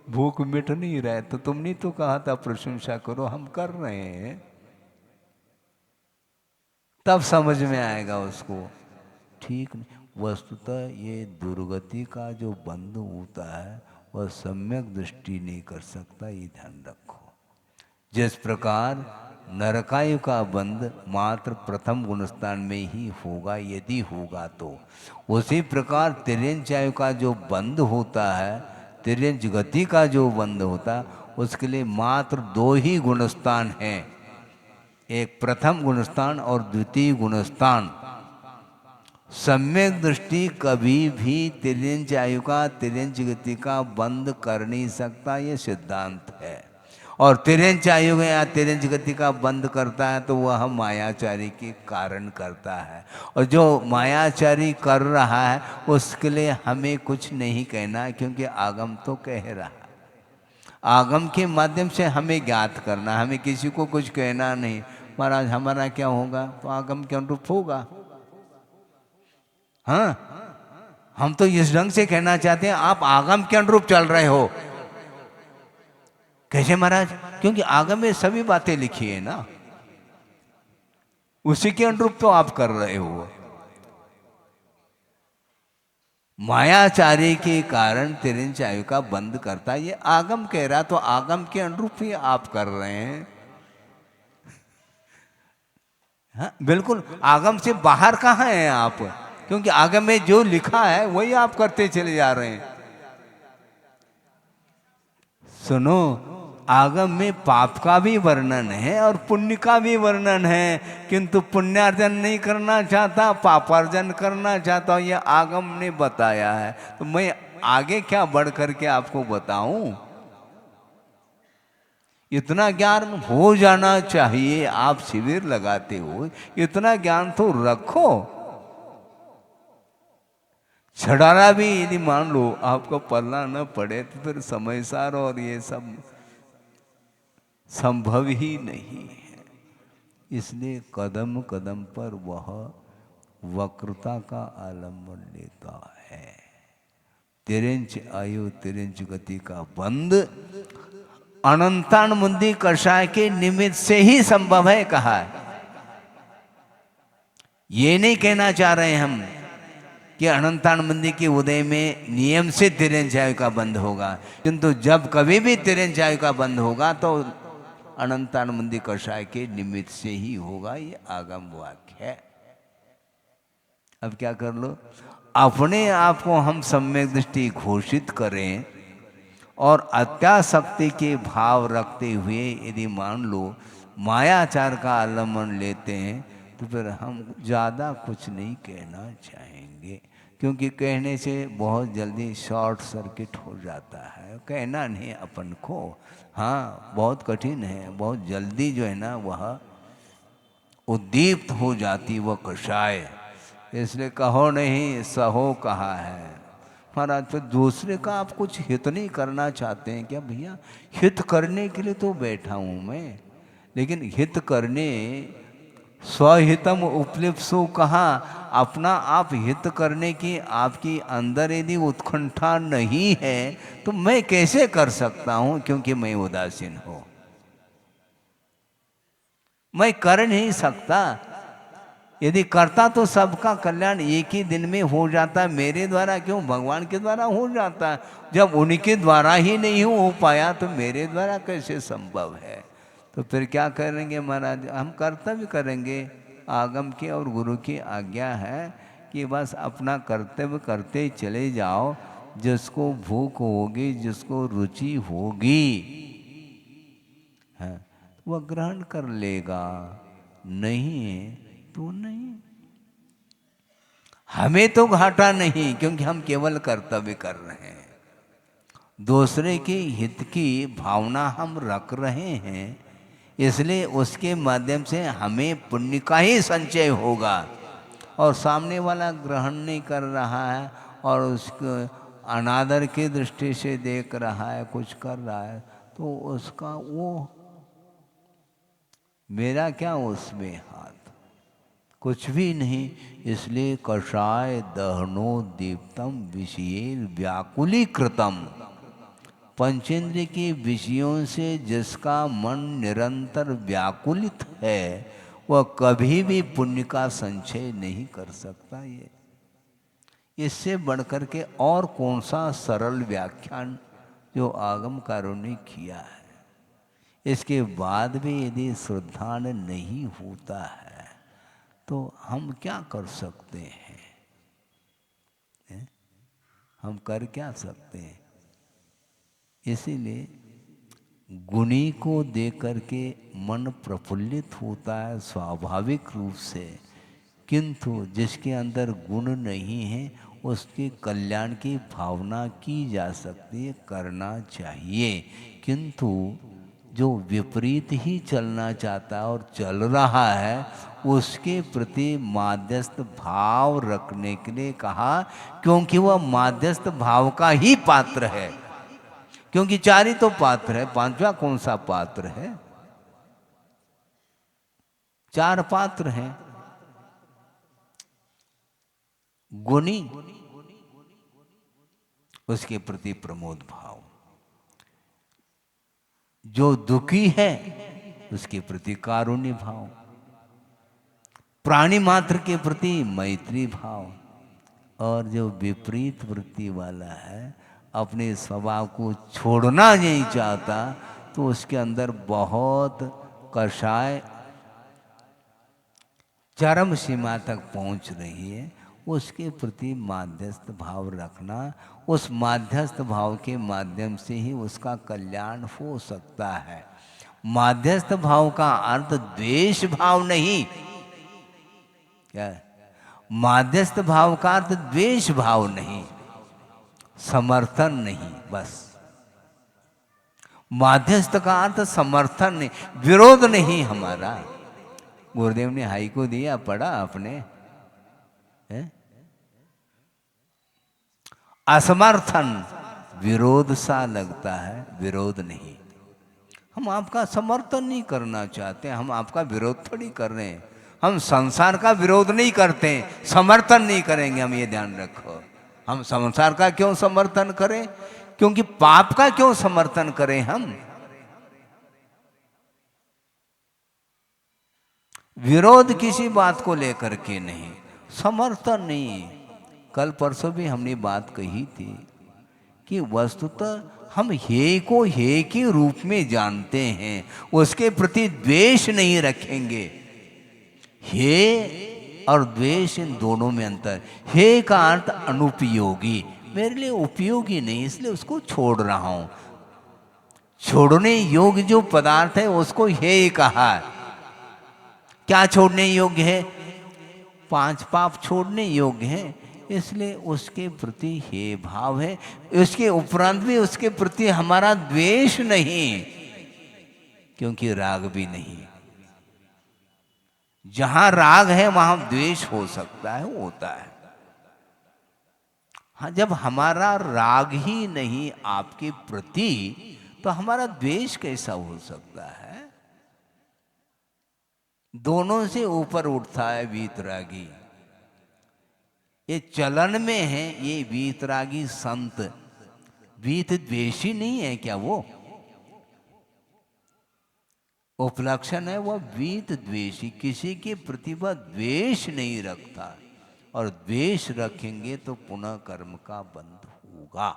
भूख मिट नहीं रहा है। तो तुमने तो कहा था प्रशंसा करो, हम कर रहे हैं। तब समझ में आएगा उसको। ठीक नहीं, वस्तुतः ये दुर्गति का जो बंध होता है वह सम्यक दृष्टि नहीं कर सकता, ये ध्यान रखो। जिस प्रकार नरकायु का बंध मात्र प्रथम गुणस्थान में ही होगा, यदि होगा तो, उसी प्रकार तिर्यंचायु का जो बंध होता है, तिर्यंच गति का जो बंध होता है, उसके लिए मात्र दो ही गुणस्थान हैं, एक प्रथम गुणस्थान और द्वितीय गुणस्थान। सम्यक दृष्टि कभी भी तिर्यंच आयु का, तिर्यंच गति का बंद कर नहीं सकता, ये सिद्धांत है। और तिर्यंच आयु या तिर्यंच गति का बंद करता है तो वह मायाचारी के कारण करता है, और जो मायाचारी कर रहा है उसके लिए हमें कुछ नहीं कहना, क्योंकि आगम तो कह रहा है। आगम के माध्यम से हमें ज्ञात करना, हमें किसी को कुछ कहना नहीं। महाराज हमारा क्या होगा, तो आगम के अनुरूप होगा। हाँ, हम तो इस ढंग से कहना चाहते हैं, आप आगम के अनुरूप चल रहे हो। कैसे महाराज? क्योंकि आगम में सभी बातें लिखी है ना, उसी के अनुरूप तो आप कर रहे हो। मायाचारी के कारण तिर्यंच आयु का बंद करता, ये आगम कह रहा, तो आगम के अनुरूप ही आप कर रहे हैं। हाँ, बिल्कुल आगम से बाहर कहाँ हैं आप, क्योंकि आगम में जो लिखा है वही आप करते चले जा रहे हैं। सुनो, आगम में पाप का भी वर्णन है और पुण्य का भी वर्णन है, किंतु पुण्यार्जन नहीं करना चाहता, पापार्जन करना चाहता हूँ, यह आगम ने बताया है। तो मैं आगे क्या बढ़ करके आपको बताऊं? इतना ज्ञान हो जाना चाहिए। आप शिविर लगाते हो, इतना ज्ञान तो रखो। छड़ाना भी यदि मान लो आपको पढ़ना न पड़े तो फिर समयसार और ये सब संभव ही नहीं है। इसलिए कदम कदम पर वह वक्रता का आलम्बन लेता है। तिर्यंच आयु तिर्यंच गति का बंध अनंतान मुंदी कषाय के निमित्त से ही संभव है, कहा है। ये नहीं कहना चाह रहे हम कि अनंतान मंदी के उदय में नियम से तिर्यंच आयु का बंध होगा, किंतु जब कभी भी तिर्यंच आयु का बंध होगा तो अनंतानंदी कषाय के निमित्त से ही होगा, ये आगम वाक्य है। अब क्या कर लो, अपने आप को हम सम्यक दृष्टि घोषित करें और अत्यासक्ति के भाव रखते हुए यदि मान लो मायाचार का आलम्बन लेते हैं तो फिर हम ज़्यादा कुछ नहीं कहना चाहेंगे, क्योंकि कहने से बहुत जल्दी शॉर्ट सर्किट हो जाता है। कहना नहीं अपन को, हाँ बहुत कठिन है, बहुत जल्दी जो है ना वह उद्दीप्त हो जाती वह कषाय, इसलिए कहो नहीं सहो कहा है। महाराज फिर दूसरे का आप कुछ हित नहीं करना चाहते हैं क्या भैया? हित करने के लिए तो बैठा हूँ मैं, लेकिन हित करने स्वहितम उपलिप्सु कहा, अपना आप हित करने की आपकी अंदर यदि उत्कंठा नहीं है तो मैं कैसे कर सकता हूँ, क्योंकि मैं उदासीन हूँ, मैं कर नहीं सकता। यदि करता तो सबका कल्याण एक ही दिन में हो जाता, मेरे द्वारा क्यों, भगवान के द्वारा हो जाता। जब उनके द्वारा ही नहीं हो पाया तो मेरे द्वारा कैसे संभव है? तो फिर क्या करेंगे महाराज, हम कर्तव्य करेंगे। आगम की और गुरु की आज्ञा है कि बस अपना कर्तव्य करते चले जाओ, जिसको भूख होगी, जिसको रुचि होगी, है वह ग्रहण कर लेगा, नहीं तो नहीं। हमें तो घाटा नहीं, क्योंकि हम केवल कर्तव्य कर रहे हैं, दूसरे के हित की भावना हम रख रहे हैं, इसलिए उसके माध्यम से हमें पुण्य का ही संचय होगा। और सामने वाला ग्रहण नहीं कर रहा है और उसको अनादर की दृष्टि से देख रहा है, कुछ कर रहा है, तो उसका वो मेरा क्या उसमें हाथ, कुछ भी नहीं। इसलिए कषाय दहनोद्दीप्तम विषयेर व्याकुलीकृतम, पंचेंद्रिय के विषयों से जिसका मन निरंतर व्याकुलित है वह कभी भी पुण्य का संचय नहीं कर सकता। ये इससे बढ़कर के और कौन सा सरल व्याख्यान जो आगमकारों ने किया है। इसके बाद भी यदि श्रद्धान नहीं होता है तो हम क्या कर सकते हैं? हम कर क्या सकते हैं? इसीलिए गुणी को देकर के मन प्रफुल्लित होता है स्वाभाविक रूप से, किंतु जिसके अंदर गुण नहीं है उसके कल्याण की भावना की जा सकती है, करना चाहिए। किंतु जो विपरीत ही चलना चाहता है और चल रहा है उसके प्रति माध्यस्थ भाव रखने के लिए कहा, क्योंकि वह माध्यस्थ भाव का ही पात्र है। क्योंकि चार ही तो पात्र है, पांचवा कौन सा पात्र है? चार पात्र हैं। गुणी उसके प्रति प्रमोद भाव, जो दुखी है उसके प्रति कारुण्य भाव, प्राणी मात्र के प्रति मैत्री भाव, और जो विपरीत वृत्ति वाला है अपने स्वभाव को छोड़ना नहीं चाहता तो उसके अंदर बहुत कषाय चरम सीमा तक पहुंच रही है। उसके प्रति माध्यस्थ भाव रखना, उस माध्यस्थ भाव के माध्यम से ही उसका कल्याण हो सकता है। माध्यस्थ भाव का अर्थ द्वेष भाव नहीं, क्या माध्यस्थ भाव का अर्थ द्वेष भाव नहीं, समर्थन नहीं, बस माध्यस्थ का अर्थ समर्थन नहीं, विरोध नहीं। हमारा गुरुदेव ने हाई को दिया, पढ़ा आपने, असमर्थन विरोध सा लगता है, विरोध नहीं। हम आपका समर्थन नहीं करना चाहते, हम आपका विरोध थोड़ी कर रहे हैं। हम संसार का विरोध नहीं करते, समर्थन नहीं करेंगे, हम ये ध्यान रखो। हम संसार का क्यों समर्थन करें? क्योंकि पाप का क्यों समर्थन करें हम? विरोध किसी बात को लेकर के नहीं, समर्थन नहीं। कल परसों भी हमने बात कही थी कि वस्तुतः हम हे को हे के रूप में जानते हैं, उसके प्रति द्वेष नहीं रखेंगे। हे और द्वेष, इन दोनों में अंतर। हे का अर्थ अनुपयोगी, मेरे लिए उपयोगी नहीं, इसलिए उसको छोड़ रहा हूं। छोड़ने योग्य जो पदार्थ है उसको हे कहा। क्या छोड़ने योग्य है? 5 पाप छोड़ने योग्य है, इसलिए उसके प्रति हे भाव है। उसके उपरांत भी उसके प्रति हमारा द्वेष नहीं, क्योंकि राग भी नहीं। जहां राग है वहां द्वेष हो सकता है, होता है। हाँ, जब हमारा राग ही नहीं आपके प्रति, तो हमारा द्वेष कैसा हो सकता है? दोनों से ऊपर उठता है वीतरागी। ये चलन में है, ये वीतरागी संत वीत द्वेषी नहीं है क्या? वो उपलक्षण है, वह वीत द्वेषी, किसी के प्रति वह द्वेष नहीं रखता। और द्वेष रखेंगे तो पुनः कर्म का बंध होगा।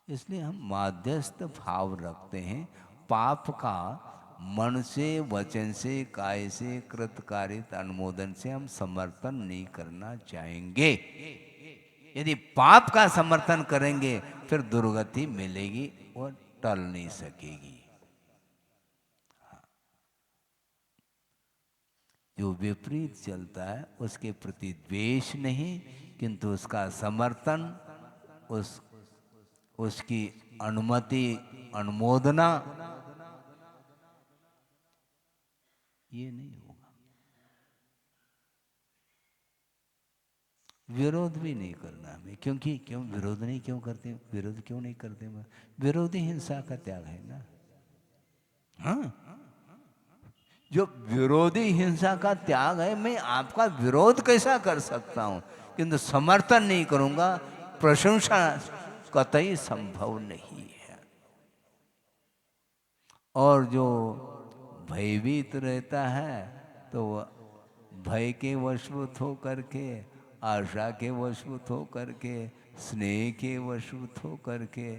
इसलिए हम माध्यस्थ भाव रखते हैं। पाप का मन से, वचन से, काय से, कृतकारित अनुमोदन से हम समर्थन नहीं करना चाहेंगे। यदि पाप का समर्थन करेंगे फिर दुर्गति मिलेगी और टल नहीं सकेगी। जो विपरीत चलता है उसके प्रति द्वेष नहीं, किंतु उसका समर्थन, उसकी अनुमति, अनुमोदना, ये नहीं होगा। विरोध भी नहीं करना हमें, क्योंकि क्यों विरोध नहीं क्यों करते? विरोध क्यों नहीं करते? विरोधी हिंसा का त्याग है ना। हाँ, जो विरोधी हिंसा का त्याग है, मैं आपका विरोध कैसा कर सकता हूं, किंतु समर्थन नहीं करूंगा, प्रशंसा कतई संभव नहीं है। और जो भयभीत रहता है तो भय के वशभूत हो करके, आशा के वशभूत हो करके, स्नेह के वशभूत हो करके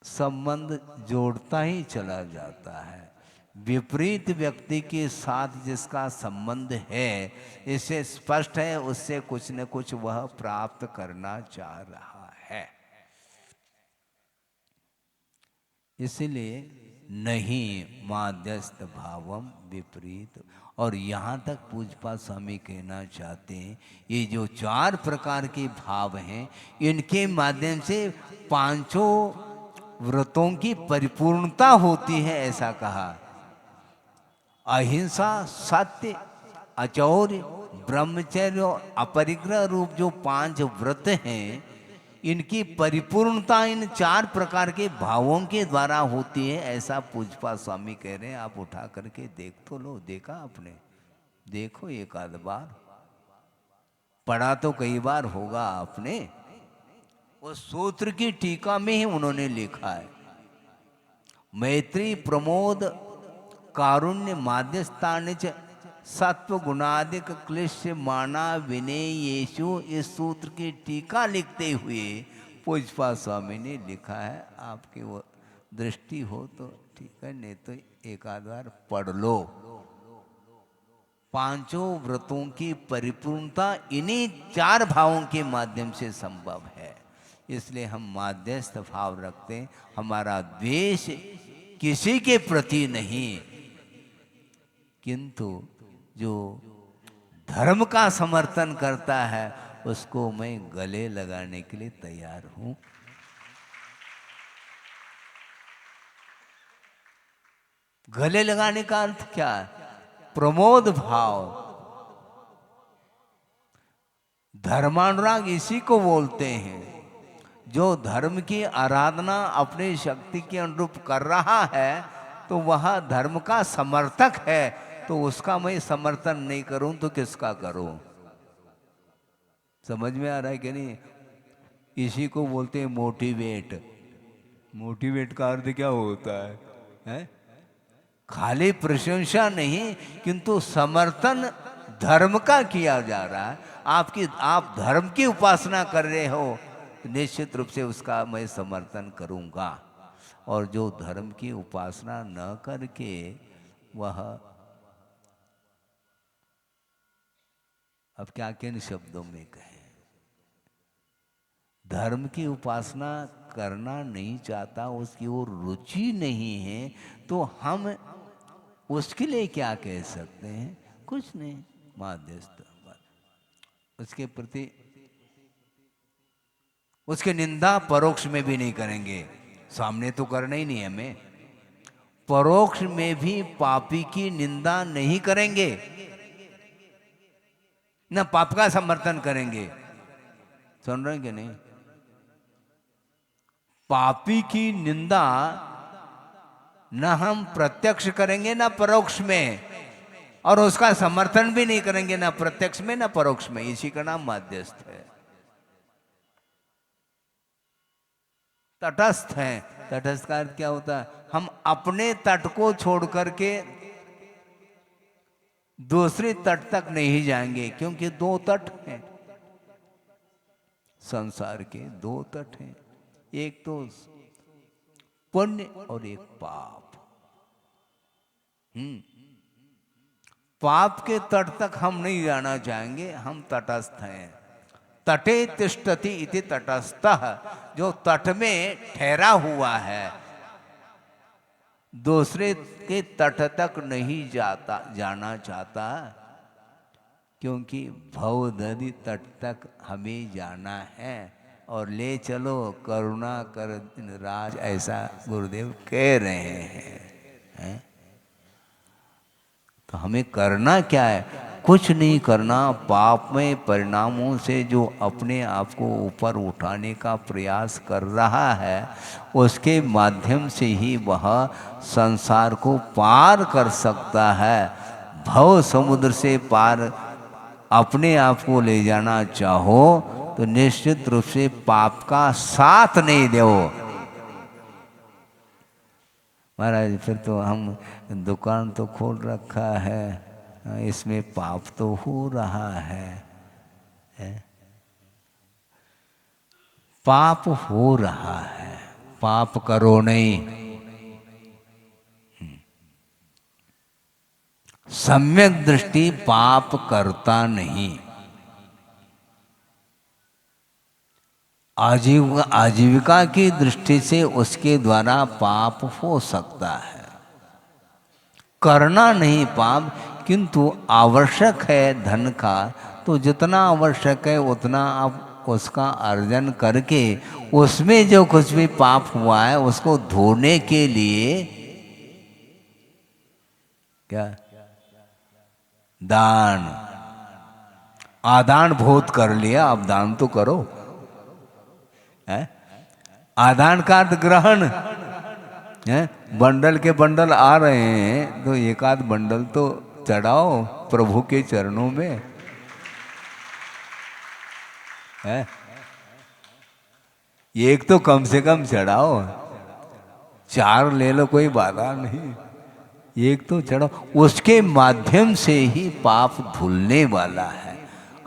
संबंध जोड़ता ही चला जाता है। विपरीत व्यक्ति के साथ जिसका संबंध है, इससे स्पष्ट है उससे कुछ न कुछ वह प्राप्त करना चाह रहा है। इसलिए नहीं माध्यस्थ भावम विपरीत। और यहाँ तक पूज्यपाद स्वामी कहना चाहते हैं, ये जो 4 प्रकार के भाव हैं, इनके माध्यम से 5 व्रतों की परिपूर्णता होती है, ऐसा कहा। अहिंसा, सत्य, अचौर्य, ब्रह्मचर्य और अपरिग्रह रूप जो 5 व्रत हैं, इनकी परिपूर्णता इन 4 प्रकार के भावों के द्वारा होती है, ऐसा पूज्यपाद स्वामी कह रहे हैं। आप उठा करके देख तो लो। देखा आपने? देखो एक आध बार, पढ़ा तो कई बार होगा आपने। उस सूत्र की टीका में ही उन्होंने लिखा है, मैत्री प्रमोद कारुण्य माध्यस्थानिच सत्व गुणादिक क्लिश्य माना विनेयेषु। इस सूत्र की टीका लिखते हुए पूज्यपाद स्वामी ने लिखा है। आपकी वो दृष्टि हो तो ठीक है, नहीं तो एक आध बार पढ़ लो। 5 व्रतों की परिपूर्णता इन्हीं 4 भावों के माध्यम से संभव है। इसलिए हम माध्यस्थ भाव रखते हैं। हमारा द्वेष किसी के प्रति नहीं, किंतु जो धर्म का समर्थन करता है उसको मैं गले लगाने के लिए तैयार हूं। गले लगाने का अर्थ क्या है? प्रमोद भाव, धर्मानुराग इसी को बोलते हैं। जो धर्म की आराधना अपनी शक्ति के अनुरूप कर रहा है तो वह धर्म का समर्थक है, तो उसका मैं समर्थन नहीं करूं तो किसका करूं? समझ में आ रहा है कि नहीं? इसी को बोलते हैं मोटिवेट। मोटिवेट का अर्थ क्या होता है? खाली प्रशंसा नहीं, किंतु समर्थन धर्म का किया जा रहा है। आप धर्म की उपासना कर रहे हो तो निश्चित रूप से उसका मैं समर्थन करूँगा। और जो धर्म की उपासना न करके वह, अब क्या किन शब्दों में कहें, धर्म की उपासना करना नहीं चाहता, उसकी ओर रुचि नहीं है, तो हम उसके लिए क्या कह सकते हैं? कुछ नहीं, माध्यस्थ उसके प्रति, उसके निंदा परोक्ष में भी नहीं करेंगे। सामने तो करना ही नहीं है हमें, परोक्ष में भी पापी की निंदा नहीं करेंगे, ना पाप का समर्थन करेंगे। सुन रहे हैं कि नहीं? पापी की निंदा न हम प्रत्यक्ष करेंगे ना परोक्ष में, और उसका समर्थन भी नहीं करेंगे ना प्रत्यक्ष में ना परोक्ष में। इसी का नाम माध्यस्थ है, तटस्थ है। तटस्थ का अर्थ क्या होता है? हम अपने तट को छोड़ करके दूसरे तट तक नहीं जाएंगे, क्योंकि दो तट हैं संसार के, दो तट हैं, एक तो पुण्य और एक पाप। पाप के तट तक हम नहीं जाना चाहेंगे, हम तटस्थ हैं। तटे तिष्ठति इति तटस्थः, जो तट में ठहरा हुआ है, दूसरे के तट तक नहीं जाना चाहता, क्योंकि भवदधि तट तक हमें जाना है। और ले चलो करुणा कर राज, ऐसा गुरुदेव कह रहे हैं। तो हमें करना क्या है? कुछ नहीं करना। पापमय परिणामों से जो अपने आप को ऊपर उठाने का प्रयास कर रहा है, उसके माध्यम से ही वह संसार को पार कर सकता है। भव समुद्र से पार अपने आप को ले जाना चाहो तो निश्चित रूप से पाप का साथ नहीं दो। महाराज फिर तो हम दुकान तो खोल रखा है, इसमें पाप तो हो रहा है? पाप हो रहा है, पाप करो नहीं। सम्यक दृष्टि पाप करता नहीं। आजीविका की दृष्टि से उसके द्वारा पाप हो सकता है, करना नहीं पाप, किंतु आवश्यक है धन का, तो जितना आवश्यक है उतना आप उसका अर्जन करके उसमें जो कुछ भी पाप हुआ है उसको धोने के लिए क्या दान, आदान बहुत कर लिया, अब दान तो करो। आदान का अर्थ ग्रहण है। बंडल के बंडल आ रहे हैं तो एक आध बंडल तो चढ़ाओ प्रभु के चरणों में है। एक तो कम से कम चढ़ाओ, चार ले लो कोई बाधा नहीं, एक तो चढ़ाओ। उसके माध्यम से ही पाप धुलने वाला है।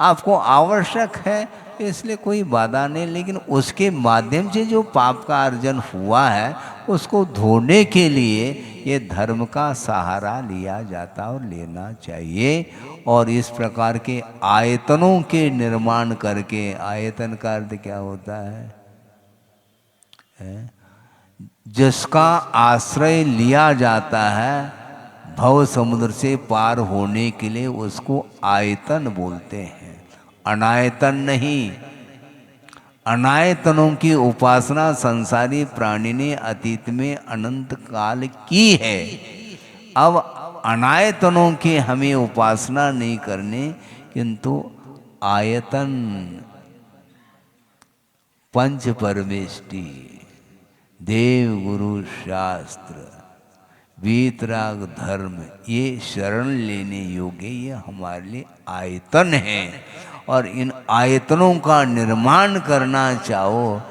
आपको आवश्यक है इसलिए कोई बाधा नहीं, लेकिन उसके माध्यम से जो पाप का अर्जन हुआ है उसको धोने के लिए ये धर्म का सहारा लिया जाता और लेना चाहिए। और इस प्रकार के आयतनों के निर्माण करके, आयतन का अर्थ क्या होता है? जिसका आश्रय लिया जाता है भव समुद्र से पार होने के लिए, उसको आयतन बोलते हैं, अनायतन नहीं। अनायतनों की उपासना संसारी प्राणी ने अतीत में अनंत काल की है। अब अनायतनों की हमें उपासना नहीं करनी, किंतु आयतन, पंच परमेष्टि, देव गुरु शास्त्र, वीतराग धर्म, ये शरण लेने योग्य, ये हमारे लिए आयतन है। और इन आयतनों का निर्माण करना चाहो,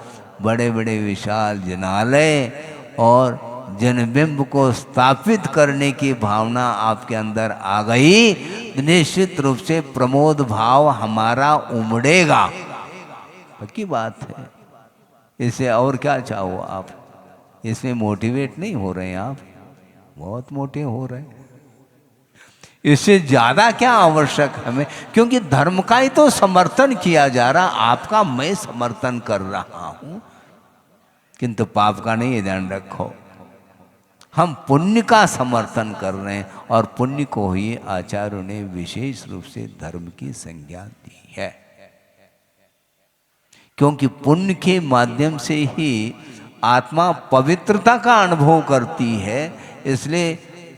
बड़े बड़े विशाल जनालय और जनबिंब को स्थापित करने की भावना आपके अंदर आ गई, निश्चित रूप से प्रमोद भाव हमारा उमड़ेगा। पक्की बात है। इससे और क्या चाहो आप? इसमें मोटिवेट नहीं हो रहे हैं आप, बहुत मोटे हो रहे हैं। इससे ज्यादा क्या आवश्यक हमें? क्योंकि धर्म का ही तो समर्थन किया जा रहा, आपका मैं समर्थन कर रहा हूं, किंतु पाप का नहीं, ये ध्यान रखो। हम पुण्य का समर्थन कर रहे हैं, और पुण्य को ही आचार्यों ने विशेष रूप से धर्म की संज्ञा दी है। क्योंकि पुण्य के माध्यम से ही आत्मा पवित्रता का अनुभव करती है। इसलिए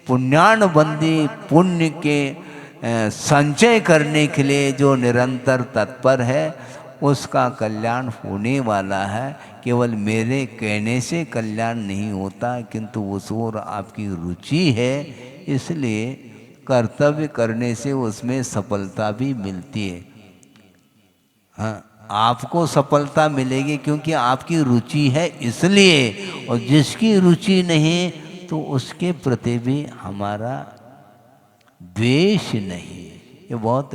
पुण्यान बंदी पुण्य के संचय करने के लिए जो निरंतर तत्पर है, उसका कल्याण होने वाला है। केवल मेरे कहने से कल्याण नहीं होता, किंतु उस ओर आपकी रुचि है, इसलिए कर्तव्य करने से उसमें सफलता भी मिलती है। हाँ, आपको सफलता मिलेगी क्योंकि आपकी रुचि है इसलिए, और जिसकी रुचि नहीं तो उसके प्रति भी हमारा द्वेष नहीं। ये बहुत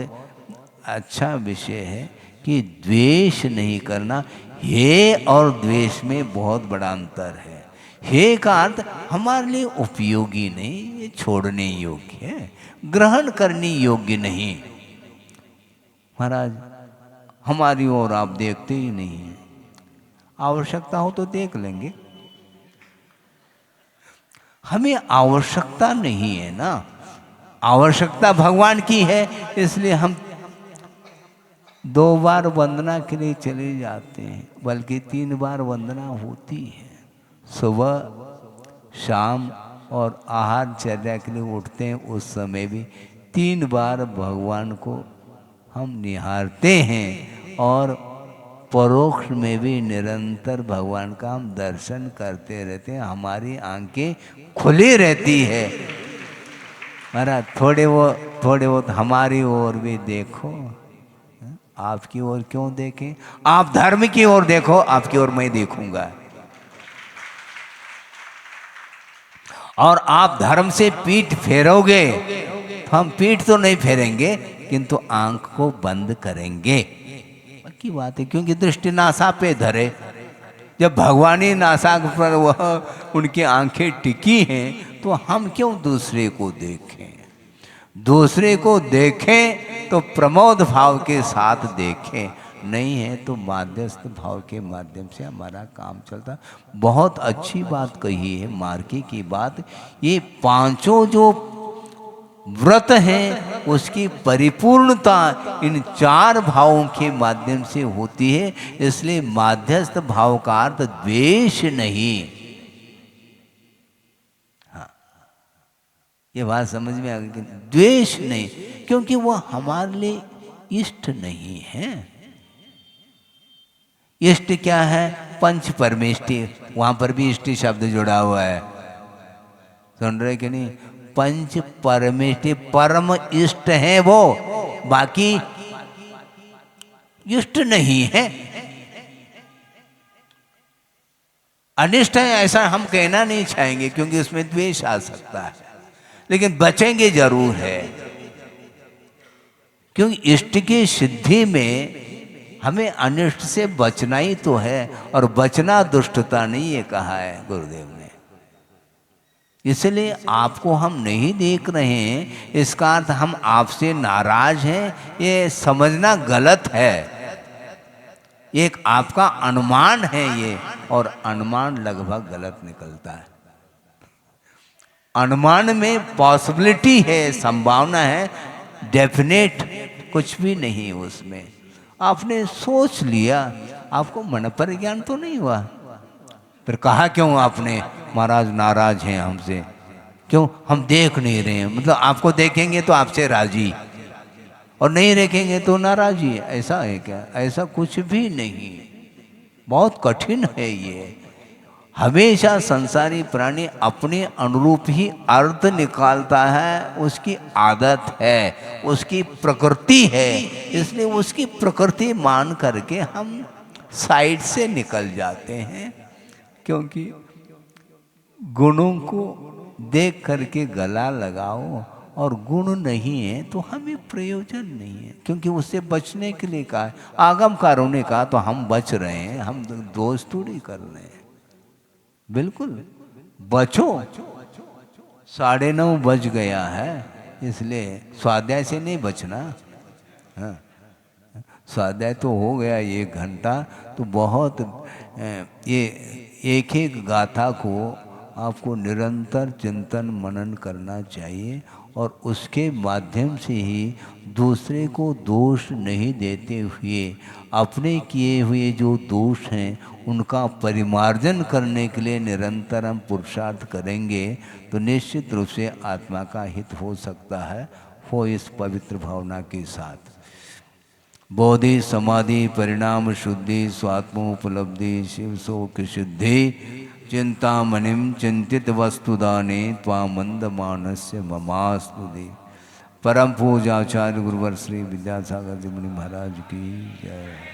अच्छा विषय है कि द्वेष नहीं करना। हे और द्वेष में बहुत बड़ा अंतर है। हे का अर्थ हमारे लिए उपयोगी नहीं, ये छोड़ने योग्य है, ग्रहण करने योग्य नहीं। महाराज हमारी ओर आप देखते ही नहीं हैं, आवश्यकता हो तो देख लेंगे, हमें आवश्यकता नहीं है ना। आवश्यकता भगवान की है, इसलिए हम 2 बार वंदना के लिए चले जाते हैं, बल्कि 3 बार वंदना होती है। सुबह शाम और आहार चर्या के लिए उठते हैं, उस समय भी 3 बार भगवान को हम निहारते हैं, और परोक्ष में भी निरंतर भगवान का हम दर्शन करते रहते हैं। हमारी आंखें खुली रहती है। महाराज थोड़े बहुत हमारी ओर भी देखो। आपकी ओर क्यों देखें? आप धर्म की ओर देखो, आपकी ओर मैं देखूंगा। और आप धर्म से पीठ फेरोगे तो हम पीठ तो नहीं फेरेंगे, किंतु आंख को बंद करेंगे। की बात है, क्योंकि दृष्टि नासा पे धरे। जब भगवानी नासा पर वह उनकी आंखें टिकी हैं, तो हम क्यों दूसरे को देखें? दूसरे को देखें तो प्रमोद भाव के साथ देखें, नहीं है तो माध्यस्थ भाव के माध्यम से हमारा काम चलता। बहुत अच्छी बात कही है मार्की की बात। ये 5 जो व्रत है उसकी परिपूर्णता इन 4 भावों के माध्यम से होती है। इसलिए माध्यस्थ भाव का अर्थ द्वेष नहीं। हाँ, ये बात समझ में आ गई। द्वेष नहीं, क्योंकि वो हमारे लिए इष्ट नहीं है। इष्ट क्या है? पंच परमेष्टि। वहां पर भी इष्टि शब्द जुड़ा हुआ है, सुन रहे कि नहीं? पंच परमेष्टि, परम इष्ट है वो, बाकी इष्ट नहीं है, अनिष्ट है ऐसा हम कहना नहीं चाहेंगे, क्योंकि उसमें द्वेष आ सकता है। लेकिन बचेंगे जरूर है, क्योंकि इष्ट की सिद्धि में हमें अनिष्ट से बचना ही तो है, और बचना दुष्टता नहीं, ये कहा है गुरुदेव ने। इसलिए आपको हम नहीं देख रहे हैं, इसका अर्थ हम आपसे नाराज हैं, ये समझना गलत है। एक आपका अनुमान है ये, और अनुमान लगभग गलत निकलता है। अनुमान में पॉसिबिलिटी है, संभावना है, डेफिनेट कुछ भी नहीं उसमें। आपने सोच लिया, आपको मन पर ज्ञान तो नहीं हुआ, फिर कहा क्यों आपने महाराज नाराज हैं हमसे? क्यों? हम देख नहीं रहे हैं, मतलब आपको देखेंगे तो आपसे राजी, और नहीं देखेंगे तो नाराजी। ऐसा है क्या? ऐसा कुछ भी नहीं। बहुत कठिन है ये। हमेशा संसारी प्राणी अपने अनुरूप ही अर्थ निकालता है, उसकी आदत है, उसकी प्रकृति है। इसलिए उसकी प्रकृति मान करके हम साइड से निकल जाते हैं, क्योंकि गुणों को देख करके गला लगाओ, और गुण नहीं है तो हमें प्रयोजन नहीं है, क्योंकि उससे बचने के लिए कहा है। आगमकारों ने कहा तो हम बच रहे हैं, हम दोष थोड़ी कर रहे हैं। बिल्कुल बचो, 9:30 बज गया है, इसलिए स्वाध्याय से नहीं बचना। हाँ, स्वाध्याय तो हो गया 1 घंटा, तो बहुत ये एक एक गाथा को आपको निरंतर चिंतन मनन करना चाहिए, और उसके माध्यम से ही दूसरे को दोष नहीं देते हुए अपने किए हुए जो दोष हैं उनका परिमार्जन करने के लिए निरंतर हम पुरुषार्थ करेंगे, तो निश्चित रूप से आत्मा का हित हो सकता है। हो इस पवित्र भावना के साथ बोधि समाधि परिणाम शुद्धि स्वात्मोपलब्धि शिव शोक शुद्धि चिंतामणिम चिंतित वस्तुदाने त्वामंद मानस्य ममास्तुति। परम पूज्य आचार्य गुरुवर श्री विद्यासागर जी मुनि महाराज की जय।